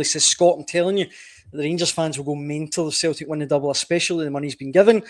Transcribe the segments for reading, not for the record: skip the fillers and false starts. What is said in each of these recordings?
says, Scott, I'm telling you, the Rangers fans will go mental if Celtic win the double, especially the money's been given.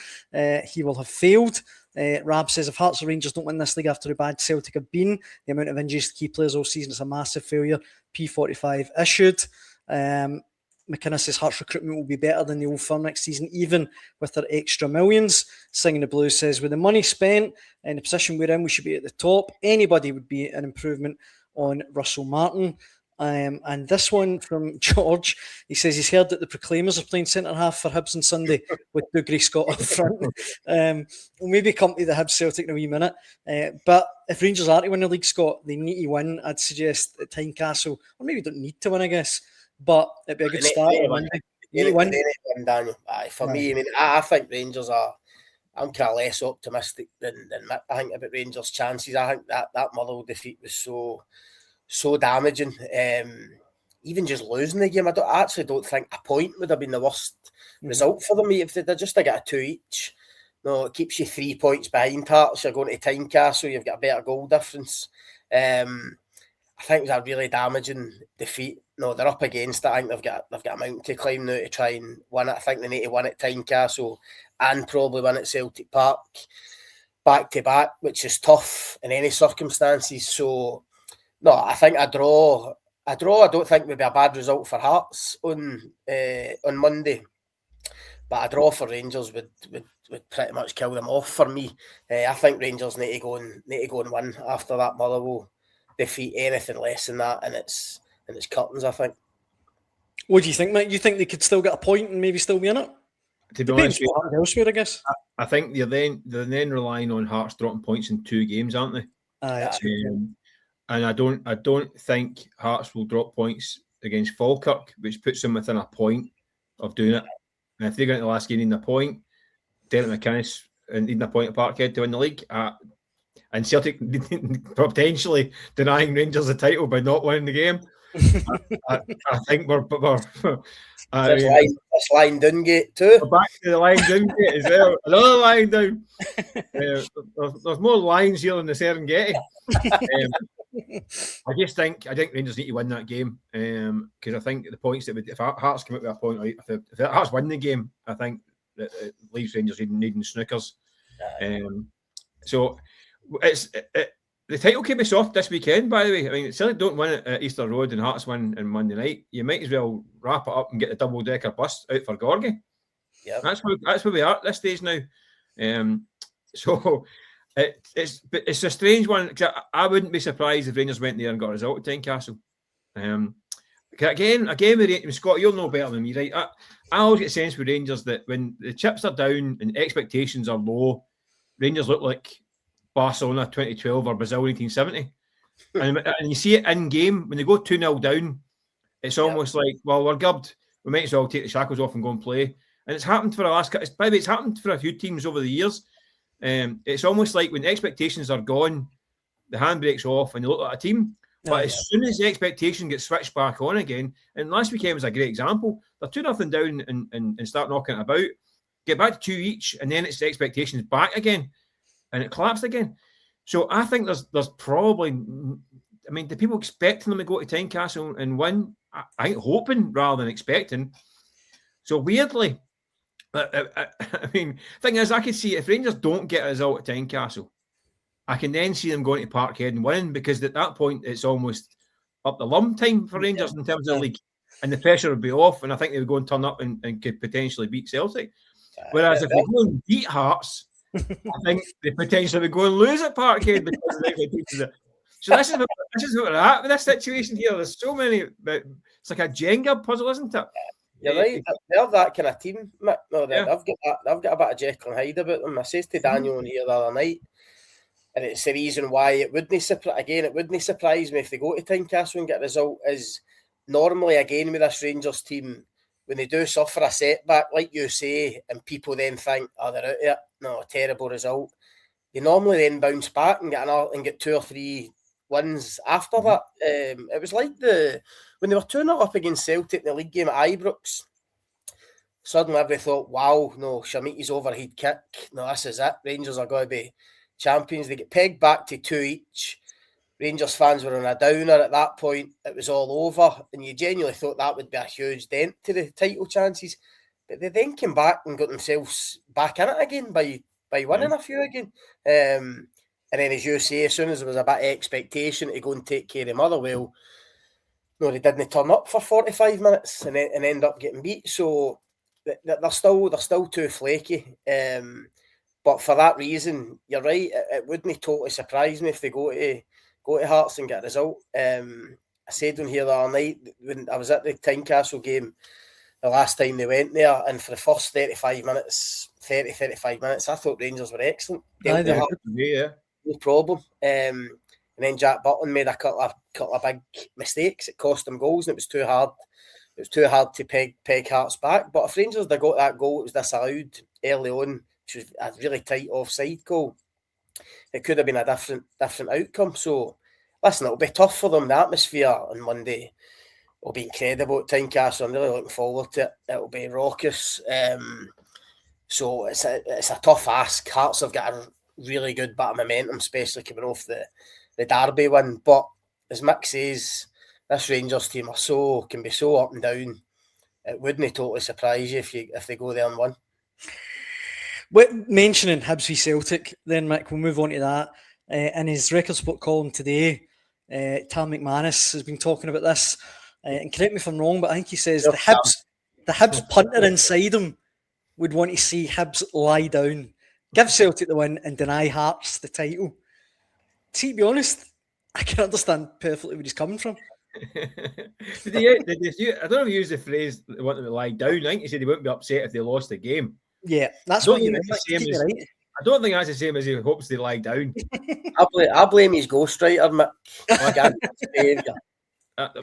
He will have failed. Rab says, if Hearts or Rangers don't win this league after how bad Celtic have been, the amount of injuries to key players all season is a massive failure. P45 issued. McKinnon says Hearts recruitment will be better than the old firm next season, even with their extra millions. Singing the Blues says, with the money spent and the position we're in, we should be at the top. Anybody would be an improvement on Russell Martin. And this one from George, he says he's heard that the Proclaimers are playing centre-half for Hibs on Sunday with Dougray Scott up front. We'll maybe come to the Hibs Celtic in a wee minute. But if Rangers are to win the league, Scott, they need to win. I'd suggest at Tynecastle, or maybe don't need to win, I guess. But it'd be a good start on Monday. Daniel. For me, I mean, I think Rangers are. I'm kind of less optimistic than Mick. I think about Rangers' chances. I think that Motherwell defeat was so damaging. Even just losing the game, I actually don't think a point would have been the worst result for them. If they're just to get a 2 each, no, it keeps you 3 points behind Hearts. You're going to Tynecastle, you've got a better goal difference. I think it was a really damaging defeat. No, they're up against it. I think they've got a mountain to climb now to try and win it. I think they need to win at Tynecastle and probably win at Celtic Park back to back, which is tough in any circumstances. So, no, I think a draw. I don't think would be a bad result for Hearts on Monday, but a draw for Rangers would pretty much kill them off for me. I think Rangers need to go and win after that Motherwell defeat. Anything less than that, and it's curtains, I think. What do you think, Mike? You think they could still get a point and maybe still be in it? To be honest, elsewhere, I guess. I think they're then relying on Hearts dropping points in 2 games, aren't they? And I don't think Hearts will drop points against Falkirk, which puts them within a point of doing it. And if they go into the last game needing a point, Derek McInnes needing a point at Parkhead to win the league, and Celtic potentially denying Rangers the title by not winning the game, I think we're this line down gate too. We're back to the line down gate as well. Another line down. There's more lines here than the Serengeti. I think Rangers need to win that game because I think the points that if Hearts come out with a point, if Hearts win the game, I think that it leaves Rangers needing snookers. So the title can be soft this weekend, by the way. I mean, Celtic don't win it at Easter Road and Hearts win on Monday night. You might as well wrap it up and get the double-decker bus out for Gorgie. Yeah, that's where we are at this stage now. So it's a strange one. I wouldn't be surprised if Rangers went there and got a result at Tynecastle. Again, with Scott, you'll know better than me, right? I always get a sense with Rangers that when the chips are down and expectations are low, Rangers look like Barcelona 2012 or Brazil 1970. And you see it in game when they go 2-0 down. It's almost like, well, we're gubbed. We might as well take the shackles off and go and play. And it's happened for the last. By the way, it's happened for a few teams over the years. It's almost like when expectations are gone, the handbrake's off and they look like a team. But as soon as the expectation gets switched back on again, and last weekend was a great example. They're 2-0 down and start knocking it about. Get back to 2 each, and then it's the expectations back again. And it collapsed again. So I think there's probably, I mean, do people expecting them to go to Tynecastle and win? I think hoping rather than expecting. So weirdly, I mean, thing is, I could see if Rangers don't get a result at Tynecastle, I can then see them going to Parkhead and winning because at that point it's almost up the lum time for Rangers in terms of the league, and the pressure would be off, and I think they would go and turn up and could potentially beat Celtic. Whereas if they go and beat Hearts, I think they potentially would go and lose at Parkhead because of the expectations. So this is what we're at with this situation here. There's so many. It's like a Jenga puzzle, isn't it? You're right. They have that kind of team. No, I've got a bit of Jekyll and Hyde about them. I says to Daniel on here the other night, and it's the reason why it wouldn't surprise me if they go to Tynecastle and get a result. Is normally again with this Rangers team, when they do suffer a setback, like you say, and people then think, oh, they're out of it, no, a terrible result. They normally then bounce back and get 2 or 3 wins after that. It was like when they were 2-0 up against Celtic in the league game at Ibrox. Suddenly everybody thought, wow, no, Shamiti's overhead kick. No, this is it. Rangers are going to be champions. They get pegged back to 2 each. Rangers fans were on a downer at that point. It was all over, and you genuinely thought that would be a huge dent to the title chances. But they then came back and got themselves back in it again by winning a few again. And then, as you say, as soon as there was a bit of expectation to go and take care of Motherwell, no, they didn't turn up for 45 minutes and end up getting beat. So they're still too flaky. But for that reason, you're right. It wouldn't totally surprise me if they go to Hearts and get a result. I said on here the other night when I was at the Tynecastle game the last time they went there, and for the first 35 minutes, I thought Rangers were excellent. Yeah. No problem. And then Jack Butland made a couple of big mistakes. It cost them goals, and it was too hard. It was too hard to peg Hearts back. But if Rangers had got that goal, it was disallowed early on, which was a really tight offside goal, it could have been a different outcome. So, listen, it'll be tough for them. The atmosphere on Monday will be incredible at Tynecastle. I'm really looking forward to it. It'll be raucous. So it's a tough ask. Hearts have got a really good bit of momentum, especially coming off the Derby win. But as Mick says, this Rangers team can be so up and down. It wouldn't totally surprise you if they go there and win. Mentioning Hibs v Celtic, then Mick, we'll move on to that. In his Record Sport column today, Tam McManus has been talking about this. And correct me if I'm wrong, but I think he says the Hibs punter inside him would want to see Hibs lie down, give Celtic the win, and deny Hearts the title. See, to be honest, I can understand perfectly where he's coming from. I don't know if he used the phrase they want them to lie down. I think he said he wouldn't be upset if they lost the game. Yeah, that's what you meant. Right. I don't think that's the same as he hopes they lie down. I blame his ghostwriter, Mick.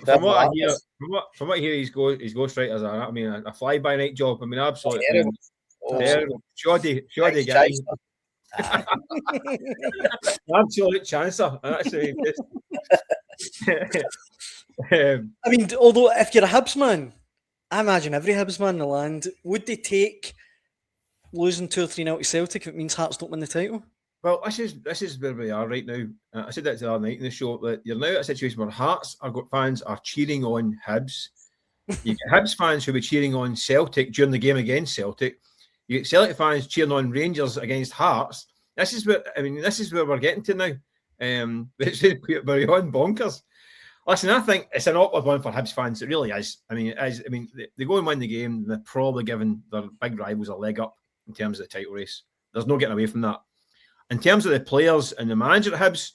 From what I hear, his ghostwriters are, I mean, a fly-by-night job. I mean, absolutely terrible. Shoddy guy. Absolute chancer. I mean, although if you're a Hibs man, I imagine every Hibs man in the land, would they take losing 2 or 3-0 to Celtic if it means Hearts don't win the title? Well, this is where we are right now. I said that the other night in the show, that you're now at a situation where Hearts fans are cheering on Hibs. You get Hibs fans who were cheering on Celtic during the game against Celtic. You get Celtic fans cheering on Rangers against Hearts. This is where we're getting to now. We're on bonkers. Listen, I think it's an awkward one for Hibs fans. It really is. I mean, they go and win the game, and they're probably giving their big rivals a leg up in terms of the title race. There's no getting away from that. In terms of the players and the manager at Hibs,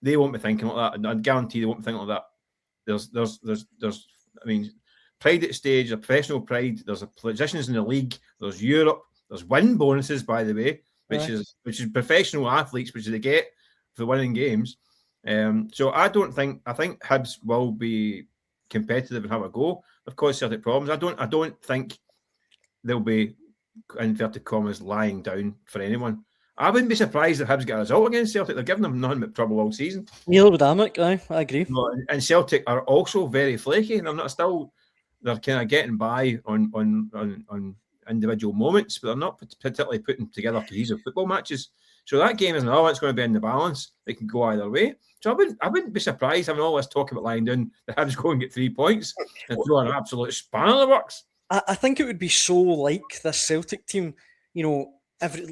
they won't be thinking like that. I'd guarantee they won't be thinking like that. There's I mean, pride at stage, a professional pride. There's positions in the league. There's Europe. There's win bonuses, by the way, which is professional athletes, which they get for winning games. So I think Hibs will be competitive and have a go. Of course, Celtic problems. I don't think they'll be, in inverted commas, lying down for anyone. I wouldn't be surprised if Hibs get a result against Celtic. They're giving them nothing but trouble all season. Neither would I agree. And Celtic are also very flaky, and they're kind of getting by on individual moments, but they're not particularly putting together cohesive football matches. So that game is another one that's going to be in the balance. They can go either way. So I wouldn't be surprised having all this talk about lying down, the Hibs go and get 3 points and throw an absolute spanner in the works. I think it would be so like this Celtic team,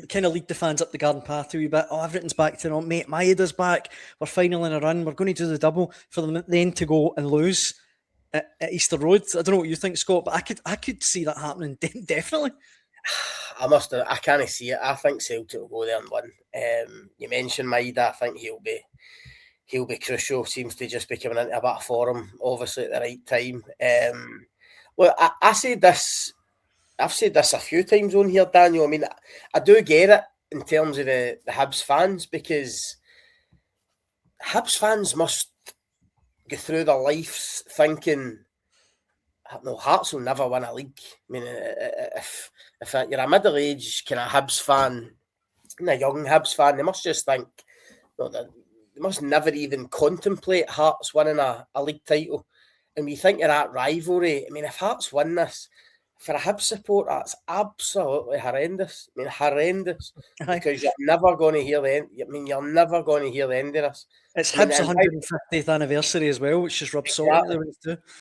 kind of lead the fans up the garden path a wee bit. Oh, everything's back to normal, mate. Maeda's back. We're finally in a run. We're going to do the double, for them then to go and lose at Easter Road. I don't know what you think, Scott, but I could see that happening definitely. I can't see it. I think Celtic will go there and win. You mentioned Maeda. I think he'll be crucial. Seems to just be coming into a bit of form, obviously at the right time. Well, I said this. I've said this a few times on here, Daniel. I mean, I do get it in terms of the Hibs fans, because Hibs fans must go through their lives thinking, no, Hearts will never win a league. I mean, if you're a middle-aged kind of Hibs fan, a young Hibs fan, they must just think, they must never even contemplate Hearts winning a league title. And we think of that rivalry. I mean, if Hearts win this, for a Hibs supporter, it's absolutely horrendous. I mean, horrendous. Aye. Because you're never going to hear the end. I mean, you're never going to hear the end of this. It's I mean, Hibs' and 150th anniversary as well, which just rubs salt into the wounds too.